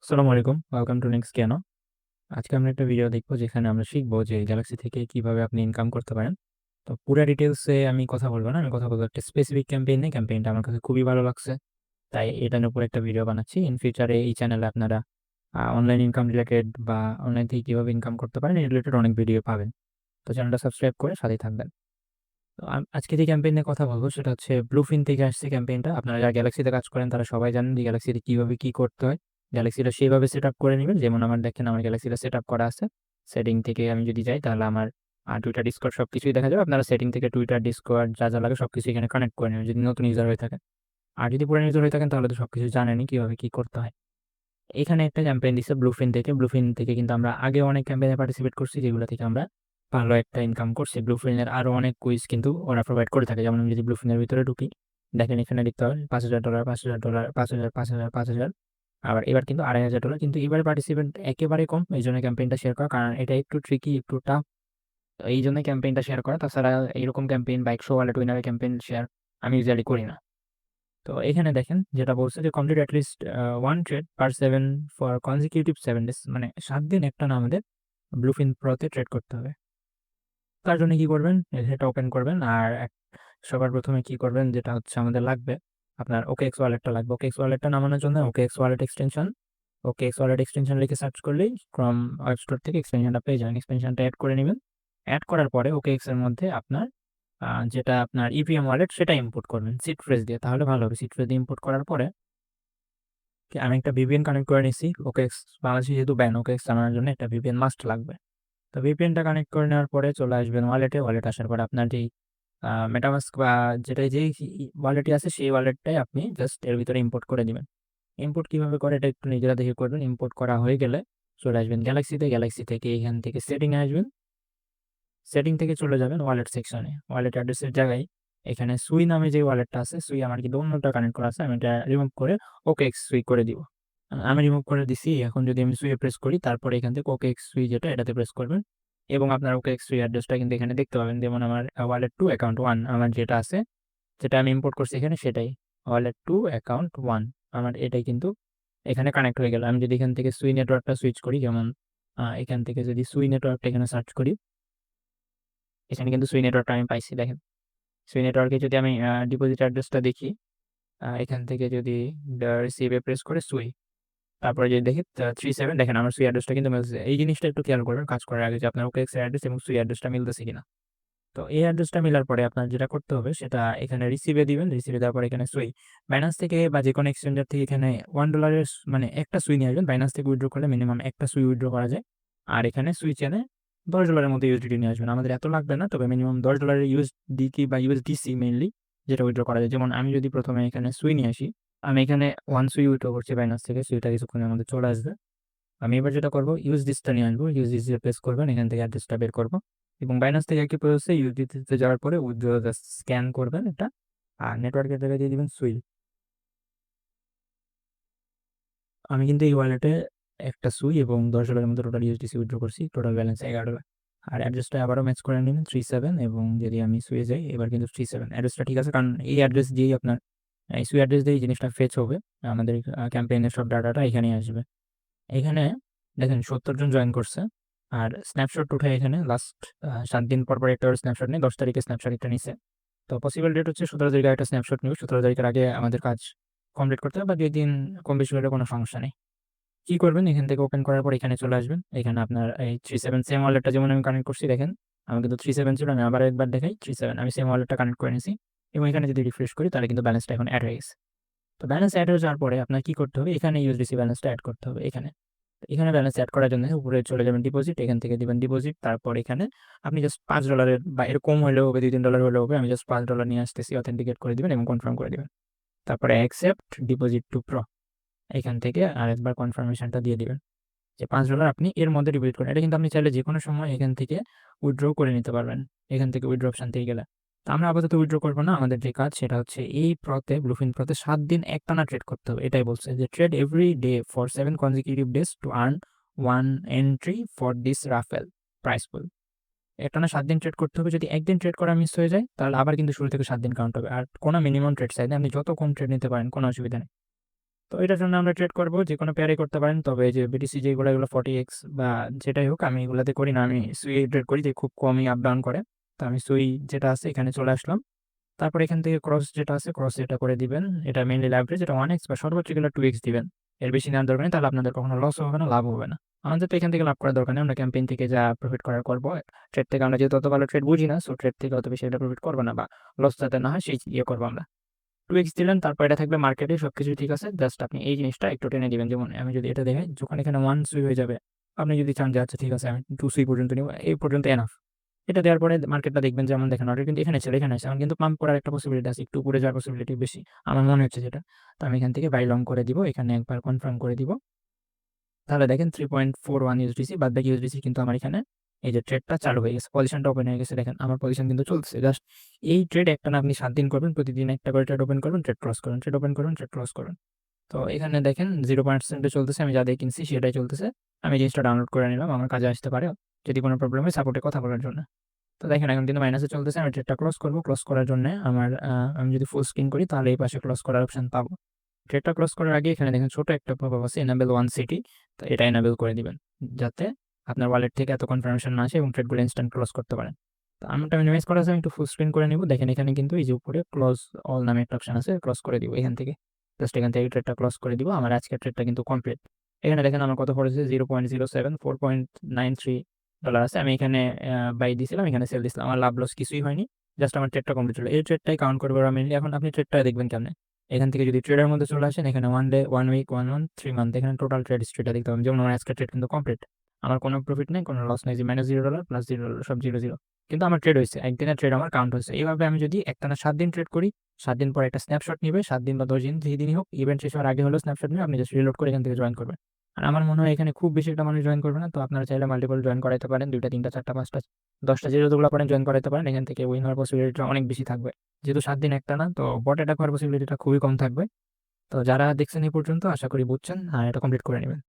আসসালামু আলাইকুম। Welcome to next কেনো। আজকে আমরা একটা ভিডিও দেখবো যেখানে আমরা শিখবো যে গ্যালাক্সি থেকে কিভাবে আপনি ইনকাম করতে পারেন। তো পুরা ডিটেইলসে আমি কথা বলবো না। আমি কথা বলবো একটা স্পেসিফিক ক্যাম্পেইন নিয়ে। ক্যাম্পেইনটা আমার কাছে খুবই ভালো লাগছে। তাই এটার উপর একটা ভিডিও বানাচ্ছি। ইন ফিউচারে এই চ্যানেলে আপনারা অনলাইন ইনকাম রিলেটেড বা অনলাইন থেকে কিভাবে ইনকাম করতে পারেন এই রিলেটেড অনেক ভিডিও পাবেন। তো চ্যানেলটা সাবস্ক্রাইব করে সাথেই থাকবেন। তো আজকে যে ক্যাম্পেইন নিয়ে কথা বলবো সেটা হচ্ছে ব্লুফিন থেকে আসছে ক্যাম্পেইনটা। আপনারা যারা গ্যালাক্সিতে কাজ করেন তারা সবাই জানেন যে গ্যালাক্সিতে কিভাবে কি করতে হয়। গ্যালাক্সিটা সেইভাবে সেট আপ করে নেবেন। যেমন আমার দেখেন আমার গ্যালাক্সিটা সেট আপ করা আছে। সেটিং থেকে আমি যদি যাই তাহলে আমার টুইটার ডিসকর্ড সবকিছুই দেখা যাবে। আপনারা সেটিং থেকে টুইটার ডিসকর্ড যা যা লাগে সবকিছু এখানে কানেক্ট করে নেবেন যদি নতুন ইউজার হয়ে থাকেন। আর যদি পুরান ইউজার হয়ে থাকেন তাহলে তো সবকিছু জানেনই কিভাবে কি করতে হয়। এখানে একটা ক্যাম্পেইন দিচ্ছে ব্লুফিন থেকে। ব্লুফিন থেকে কিন্তু আমরা আগে অনেক ক্যাম্পেইনে পার্টিসিপেট করছি যেগুলো থেকে আমরা ভালো একটা ইনকাম করছি। ব্লুফিনের আরো অনেক কুইজ কিন্তু ওরা প্রোভাইড করে থাকে। যেমন আমি যদি ব্লুফিনের ভিতরে ঢুকি, দেখেন এখানে লিখতে হয় $5,000, $5,000, 5,000, 5,000, 5,000। আবার এবার কিন্তু $2,500, কিন্তু এবার পার্টিসিপেন্ট একেবারে কম। এই জন্য ক্যাম্পেইনটা শেয়ার করা, কারণ এটা একটু ট্রিকি, একটু টাফ। এই জন্য ক্যাম্পেইনটা শেয়ার করা। তাছাড়া এইরকম ক্যাম্পেইন বা 100 ওয়ালেট উইনারের ক্যাম্পেইন শেয়ার আমি ইউজুয়ালি করি না। তো এখানে দেখেন যেটা বলছে যে complete at least one trade per 7 for consecutive 7 days, মানে 7 দিন একটানা আমাদের ব্লুফিন প্রোতে ট্রেড করতে হবে। তার জন্য কি করবেন, সেটা ওপেন করবেন। আর সবার প্রথমে কি করবেন, যেটা হচ্ছে আমাদের লাগবে আপনার OKX ওয়ালেটটা লাগবে। OKX ওয়ালেটটা নামানোর জন্য OKX wallet extension, OKX wallet extension লিখে সার্চ করলেই ক্রম ওয়েব স্টোর থেকে এক্সটেনশনটা পেয়ে যাবেন। এক্সটেনশনটা অ্যাড করে নেবেন। অ্যাড করার পরে OKX এর মধ্যে আপনার যেটা আপনার ইপিএম ওয়ালেট সেটা ইম্পোর্ট করবেন সিট ফ্রেজ দিয়ে, তাহলে ভালো হবে। সিট ফ্রেজ দিয়ে ইম্পোর্ট করার পরে আমি একটা ভিপিএন কানেক্ট করে নিছি। OKX বাংলাদেশে যেহেতু ব্যান, OKX চালানোর জন্য একটা ভিপিএন মাস্ট লাগবে। তো ভিপিএনটা কানেক্ট করে নেওয়ার পরে চলে আসবেন ওয়ালেটে। ওয়ালেট আসার পরে আপনার যেই মেটামাস্ক বা যেটা যেই ওয়ালেটই আছে সেই ওয়ালেটটাই আপনি জাস্ট এর ভিতরে ইম্পোর্ট করে দিবেন। ইম্পোর্ট কিভাবে করে এটা একটু নিজেরা দেখে করবেন। ইম্পোর্ট করা হয়ে গেলে চলে আসবেন গ্যালাক্সিতে। গ্যালাক্সি থেকে এখান থেকে সেটিংয়ে আসবেন। সেটিং থেকে চলে যাবেন ওয়ালেট সেকশনে। ওয়ালেট অ্যাড্রেসের জায়গায় এখানে সুই নামে যে ওয়ালেটটা আছে, সুই আমার কিন্তু অন্যটা কানেক্ট করা আছে, আমি এটা রিমুভ করে OKX সুই করে দিব। আমি রিমুভ করে দিছি। এখন যদি আমি সুইয়ে প্রেস করি, তারপরে এখান থেকে OKX সুই যেটা এটাতে প্রেস করবেন এবং আপনার OKX সুই অ্যাড্রেসটা কিন্তু এখানে দেখতে পাবেন। যেমন আমার ওয়ালেট 2 অ্যাকাউন্ট 1 আমার যেটা আছে, যেটা আমি ইম্পোর্ট করছি এখানে, সেটাই ওয়ালেট 2 অ্যাকাউন্ট 1 আমার এটাই কিন্তু এখানে কানেক্ট হয়ে গেল। আমি যদি এখান থেকে সুই নেটওয়ার্কটা সুইচ করি, যেমন এখান থেকে যদি সুই নেটওয়ার্কটা এখানে সার্চ করি, এখানে কিন্তু সুই নেটওয়ার্কটা আমি পাইছি। দেখেন সুই নেটওয়ার্কে যদি আমি ডিপোজিট অ্যাড্রেসটা দেখি, এখান থেকে যদি রিসিভে প্রেস করে সুই, তারপরে যদি দেখি 37, দেখেন আমার সুই অ্যাড্রেসটা কিন্তু মিলছে। এই জিনিসটা একটু খেয়াল করবেন কাজ করার আগে যে আপনার OKX এর অ্যাড্রেস এবং সুই অ্যাড্রেসটা মিলতেছে কিনা। তো এই অ্যাড্রেসটা মিলার পরে আপনার যেটা করতে হবে সেটা এখানে রিসিভে দিবেন। রিসিভে দেওয়ার পরে এখানে সুই, বাইন্যান্স থেকে বা যে কোনো এক্সচেঞ্জার থেকে এখানে $1 মানে একটা সুই নিয়ে আসবেন। বাইন্যান্স থেকে উইথড্র করলে মিনিমাম একটা সুই উইথড্র করা যায়। আর এখানে সুই চেনে $10 মতো ইউএসডিটি নিয়ে আসবেন। আমাদের এত লাগবে না, তবে মিনিমাম $10 ইউএসডিটি বা ইউএসডিসি মেইনলি যেটা উইথড্র করা যায়। যেমন আমি যদি প্রথমে এখানে সুই নিয়ে আসি, আমি এখানে ওয়ান সুই উইথড্র করছি বাইন্যান্স থেকে। সুইটা কিছুক্ষণের মধ্যে চলে আসবে। আমি এবার যেটা করবো, ইউএসডিসিটা নিয়ে আসবো। ইউএসডিসি প্রেস করবেন, এখান থেকে অ্যাড্রেসটা বের করবো এবং বাইন্যান্স থেকে একই প্রসেসে ইউএসডিসিতে যাওয়ার পরে উইথড্র জাস্ট স্ক্যান করবেন এটা, আর নেটওয়ার্কের জায়গায় দিয়ে দিবেন সুই। আমি কিন্তু এই ওয়ালেটে একটা সুই এবং $10 মতো টোটাল ইউএসডিসি উইথড্র করছি। Total balance $11। আর অ্যাড্রেসটা আবারও ম্যাচ করে নেবেন 37 এবং যদি আমি সুইয়ে যাই এবার কিন্তু 37 অ্যাড্রেসটা ঠিক আছে, কারণ এই অ্যাড্রেস দিয়েই আপনার এই সুই অ্যাড্রেস দিয়েই জিনিসটা ফেচ হবে। আমাদের ক্যাম্পেইনের সব ডাটাটা এখানেই আসবে। এখানে দেখেন 70 জন জয়েন করছে। আর স্ন্যাপশট উঠে এখানে লাস্ট 7 দিন পর পর একটা স্ন্যাপশট নেই। 10 তারিখে স্ন্যাপশট একটা নিছে। তো পসিবল ডেট হচ্ছে 17 তারিখে একটা স্ন্যাপশট নিব। 17 তারিখের আগে আমাদের কাজ কমপ্লিট করতে হবে, বা 2 দিন কম বেশি হলে কোনো সমস্যা নেই। কি করবেন, এখান থেকে ওপেন করার পর এখানে চলে আসবেন। এখানে আপনার এই 37 সেম ওয়ালেটটা যেমন আমি কানেক্ট করছি, দেখেন আমার কিন্তু 37 ছিল। আমি আবার একবার দেখাই, 37 আমি সেম ওয়ালেটটা কানেক্ট করে নিয়েছি এবং এখানে যদি রিফ্রেশ করি তাহলে কিন্তু ব্যালেন্সটা এখন অ্যাড হয়ে গেছে। তো ব্যালেন্স অ্যাড হয়ে যাওয়ার পরে আপনার কি করতে হবে, এখানে ইউএসডিসি ব্যালেন্সটা অ্যাড করতে হবে। এখানে ব্যালেন্স অ্যাড করার জন্য উপরে চলে যাবেন ডিপোজিট, এখান থেকে দিবেন ডিপোজিট। তারপর এখানে আপনি জাস্ট $5 বা এরকম হলেও হবে, $2-3 হলেও হবে। আমি জাস্ট $5 নিয়ে আসতেছি, অথেন্টিকেট করে দিবেন এবং কনফার্ম করে দিবেন। তারপরে অ্যাকসেপ্ট ডিপোজিট টু প্রো, এখান থেকে আরেকবার কনফার্মেশনটা দিয়ে দিবেন যে $5 আপনি এর মধ্যে ডিপোজিট করেন। এটা কিন্তু আপনি চাইলে যে কোনো সময় এখান থেকে উইথড্র করে নিতে পারবেন, এখান থেকে উইথড্র অপশন থেকে গেলে। তো আমরা আপাতত উইথড্র করবো না। আমাদের যে কাজ সেটা হচ্ছে এই প্রতে, ব্লুফিন প্রতে 7 দিন একটানা ট্রেড করতে হবে। এটাই বলছে যে trade every day for 7 consecutive days to earn 1 entry for this raffle prize pool. একটানা 7 দিন ট্রেড করতে হবে। যদি একদিন ট্রেড করা মিস হয়ে যায় তাহলে আবার কিন্তু শুরু থেকে 7 দিন কাউন্ট হবে। আর কোনো মিনিমাম ট্রেড চাই না, আপনি যত কম ট্রেড নিতে পারেন, কোনো অসুবিধা নেই। তো এটার জন্য আমরা ট্রেড করব, যেকোনো পেয়ারে করতে পারেন। তবে এই যে বিটিসি যেগুলো এগুলো 40x বা যেটাই হোক, আমি এগুলাতে করি না। আমি সুই ট্রেড করি, যে খুব কমই আপ ডাউন করে। তো আমি সুই যেটা আছে এখানে চলে আসলাম। তারপর এখান থেকে ক্রস যেটা আছে, ক্রস এটা করে দিবেন। এটা মেইনলি লেভারেজ, এটা 1x বা সর্বোচ্চ গেলে 2x দিবেন। এর বেশি নেওয়ার দরকার নেই, তাহলে আপনাদের কখনো লস হবে না, লাভ হবে না। আমাদের তো এখান থেকে লাভ করার দরকার নেই, আমরা ক্যাম্পেইন থেকে যা প্রফিট করার করবো। ট্রেড থেকে আমরা যেহেতু অত ভালো ট্রেড বুঝি না, সো ট্রেড থেকে অত বেশি এটা প্রফিট করবো না, বা লস যাতে না হয় সেই ইয়ে করবো আমরা। 2x দিলেন, তারপর এটা থাকবে মার্কেটে সবকিছু ঠিক আছে, জাস্ট আপনি এই জিনিসটা একটু টেনে দিবেন। যেমন আমি যদি এটা দেখাই, যখন এখানে 1 সুই হয়ে যাবে, আপনি যদি চান যে আচ্ছা ঠিক আছে আমি 2 সুই পর্যন্ত নিব, এই পর্যন্ত এনাফ। এটা দেওয়ার পরে মার্কেটটা দেখবেন, যেমন দেখেন অলরেডি কিন্তু এখানে ছিল, এখানে আছে, এখন কিন্তু পাম্প করার একটা পসিবিলিটি আছে, একটু উপরে যাওয়ার পসিবিলিটি বেশি আমার মনে হচ্ছে যেটা। তো আমি এখান থেকে বাই লং করে দিব, এখানে একবার কনফার্ম করে দিব। তাহলে দেখেন 3.41 ইউএসডিসি, বাদ বাকি ইউএসডিসি কিন্তু আমার এখানে এই যে ট্রেডটা চালু হয়ে গেছে, পজিশনটা ওপেন হয়ে গেছে। দেখেন আমার পজিশন কিন্তু চলছে। জাস্ট এই ট্রেড একটা না, আপনি 7 দিন করবেন, প্রতিদিন একটা করে ট্রেড ওপেন করবেন, ট্রেড ক্লোজ করুন, ট্রেড ওপেন করুন, ট্রেড ক্লোজ করুন। তো এখানে দেখেন 0% চলতেছে, আমি যা দিয়ে কিনছি সেটাই চলতেছে। আমি জিনিসটা ডাউনলোড করে নিলাম, আমার কাজে আসতে পারে যদি কোনো প্রবলেম হয় সাপোর্টে কথা বলার জন্য। তো দেখেন এখন কিন্তু মাইনাসে চলতেছে, আমি ট্রেডটা ক্লোজ করবো। ক্লোজ করার জন্য আমার আমি যদি ফুল স্ক্রিন করি, তাহলে এই পাশে ক্লোজ করার অপশন পাবো। ট্রেডটা ক্লোজ করার আগে এখানে দেখেন ছোট একটা পপআপ আছে, এনাবেল ওয়ান সিটি। তো এটা এনাবেল করে দিবেন, যাতে আপনার ওয়ালেট থেকে এত কনফার্মেশন না আসে এবং ট্রেডগুলো ইনস্ট্যান্ট ক্লোজ করতে পারেন। তো আমারটা মিনিমাইজ করা আছে, আমি একটু ফুল স্ক্রিন করে নিব। দেখেন এখানে কিন্তু এই যে উপরে ক্লোজ অল নামে একটা অপশন আছে, ক্লোজ করে দিব এখান থেকে। জাস্ট এখান থেকে ট্রেডটা ক্লোজ করে দিব। আমার আজকের ট্রেডটা কিন্তু কমপ্লিট। এখানে দেখেন আমার কত পড়েছে, 0.07, $4.93 আছে। আমি এখানে বাই দিয়েছিলাম, এখানে সেল দিয়েছিলাম, আমার লাভ লস কিছুই হয়নি। জাস্ট আমার ট্রেডটা কমপ্লিট হলো। এই ট্রেডটাই কাউন্ট করবো মেনলি। এখন আপনি ট্রেডটা দেখবেন কেমনে, এখান থেকে যদি ট্রেডের মধ্যে চলে আসেন, এখানে 1 ডে, 1 উইক, 1 মান্থ, 3 মান্থ, এখানে টোটাল ট্রেড হিস্ট্রিটা দেখতে পাবেন। যেমন আমার আজকের ট্রেড কিন্তু কমপ্লিট, আমার কোনো প্রফিট নেই, কোনো লস নেই, যে -$0 প্লাস $0, সব 0 0। কিন্তু আমার ট্রেড হয়েছে, একদিনের ট্রেড আমার কাউন্ট হয়েছে। এইভাবে আমি যদি একটানা 7 দিন ট্রেড করি, 7 দিন পর একটা স্ন্যাপশট নিবে, 7 দিন বা 10 দিন, যেদিনই হোক, ইভেন্ট শেষ হওয়ার আগে হলেও স্ন্যাপশট নিবে, আপনি জাস্ট রিলোড করে এখান থেকে জয়েন করবেন। আর আমার মনে হয় এখানে খুব বেশি একটা মানুষ জয়েন করবে না। তো আপনারা চাইলে মাল্টিপল জয়েন করাইতে পারেন, 2টা 3টা 4টা 5টা 10টা, যে যতগুলো পারেন জয়েন করাইতে পারেন। এখান থেকে উইন হওয়ার পসিবিলিটিটা অনেক বেশি থাকবে, যেহেতু 7 দিন একটা না। তো বট অ্যাটাক হওয়ার পসিবিলিটিটা খুবই কম থাকবে। তো যারা দেখছেন এই পর্যন্ত, আশা করি বুঝছেন, আর এটা কমপ্লিট করে নেবেন।